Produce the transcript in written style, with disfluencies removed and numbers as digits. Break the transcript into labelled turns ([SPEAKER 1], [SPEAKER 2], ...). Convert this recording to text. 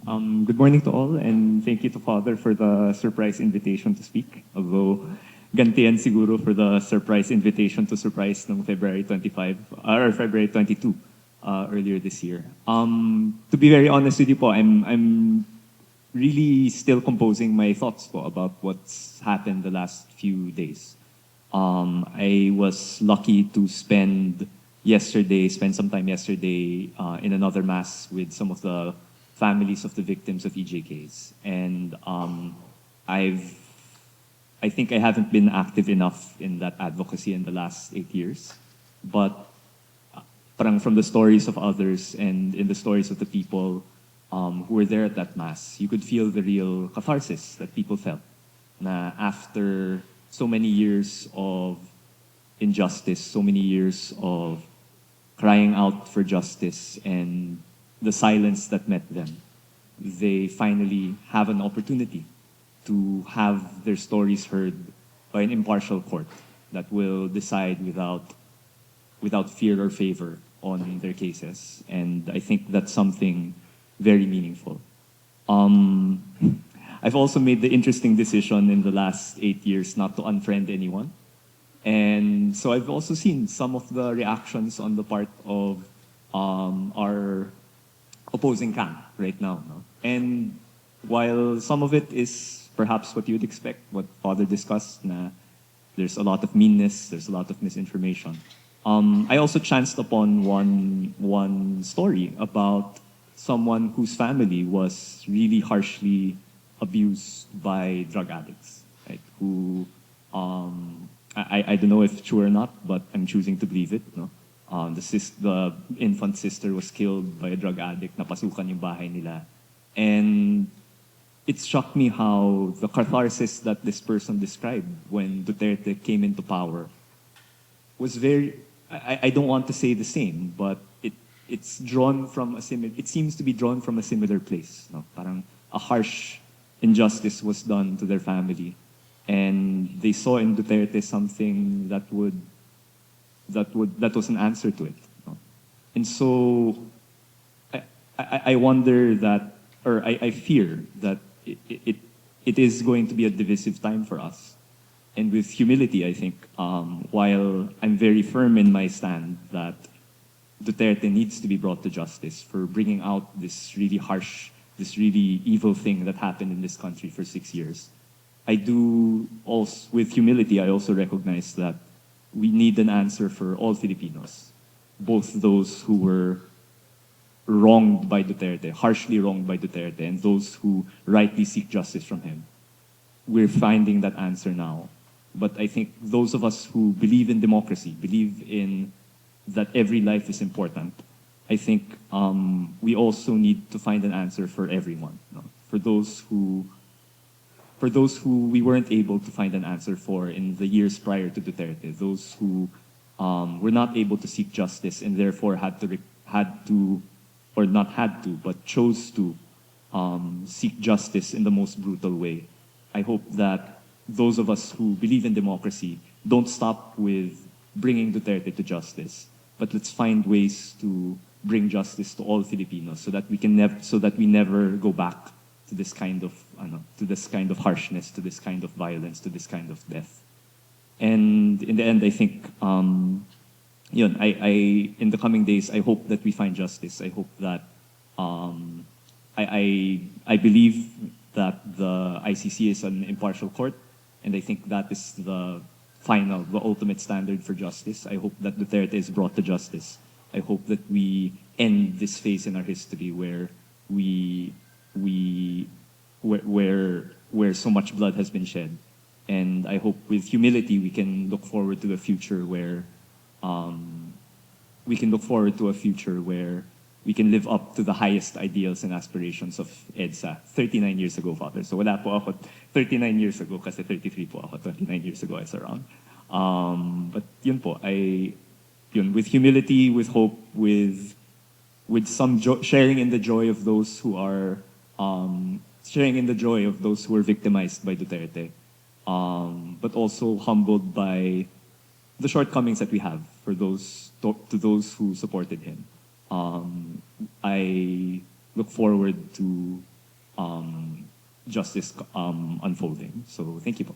[SPEAKER 1] Good morning to all, and thank you to Father for the surprise invitation to speak. Although, gantian siguro for the surprise invitation to surprise ng February 25 or February 22 earlier this year. To be very honest with you po, I'm really still composing my thoughts po about what's happened the last few days. I was lucky to spend some time yesterday in another mass with some of the families of the victims of EJKs. And I think I haven't been active enough in that advocacy in the last 8 years. But parang from the stories of others and in the stories of the people who were there at that mass, you could feel the real catharsis that people felt. Na after so many years of injustice, so many years of crying out for justice and the silence that met them, they finally have an opportunity to have their stories heard by an impartial court that will decide without fear or favor on their cases. And I think that's something very meaningful. I've also made the interesting decision in the last 8 years not to unfriend anyone. And so I've also seen some of the reactions on the part of our opposing camp right now. No? And while some of it is perhaps what you'd expect, what Father discussed, na there's a lot of meanness, there's a lot of misinformation. I also chanced upon one story about someone whose family was really harshly abused by drug addicts, right? Who I don't know if true or not, but I'm choosing to believe it. No? The infant sister was killed by a drug addict, napasukan yung bahay nila. And it struck me how the catharsis that this person described when Duterte came into power was very, I don't want to say the same, but it's drawn from it seems to be drawn from a similar place. No? Parang a harsh injustice was done to their family. And they saw in Duterte something that was an answer to it. No? And so I wonder that, or I fear that it is going to be a divisive time for us. And with humility, I think, while I'm very firm in my stand that Duterte needs to be brought to justice for bringing out this really harsh, this really evil thing that happened in this country for 6 years, I do also, with humility, I also recognize that we need an answer for all Filipinos, both those who were wronged by Duterte, harshly wronged by Duterte, and those who rightly seek justice from him. We're finding that answer now. But I think those of us who believe in democracy, believe in that every life is important, I think we also need to find an answer for everyone. No? For those who we weren't able to find an answer for in the years prior to Duterte, those who were not able to seek justice and therefore but chose to seek justice in the most brutal way. I hope that those of us who believe in democracy don't stop with bringing Duterte to justice, but let's find ways to bring justice to all Filipinos so that we never go back to this kind of harshness, to this kind of violence, to this kind of death. And in the end, I think in the coming days, I hope that we find justice. I hope that I believe that the ICC is an impartial court, and I think that is the ultimate standard for justice. I hope that Duterte is brought to justice. I hope that we end this phase in our history where where so much blood has been shed. And I hope with humility we can look forward to a future where we can live up to the highest ideals and aspirations of EDSA 39 years ago, Father. So wala po ako 39 years ago kasi 33 po ako, 29 years ago I was around. But yun po, with humility, with hope, with some sharing in the joy of those who are victimized by Duterte, but also humbled by the shortcomings that we have to those who supported him. I look forward to justice unfolding. So thank you po.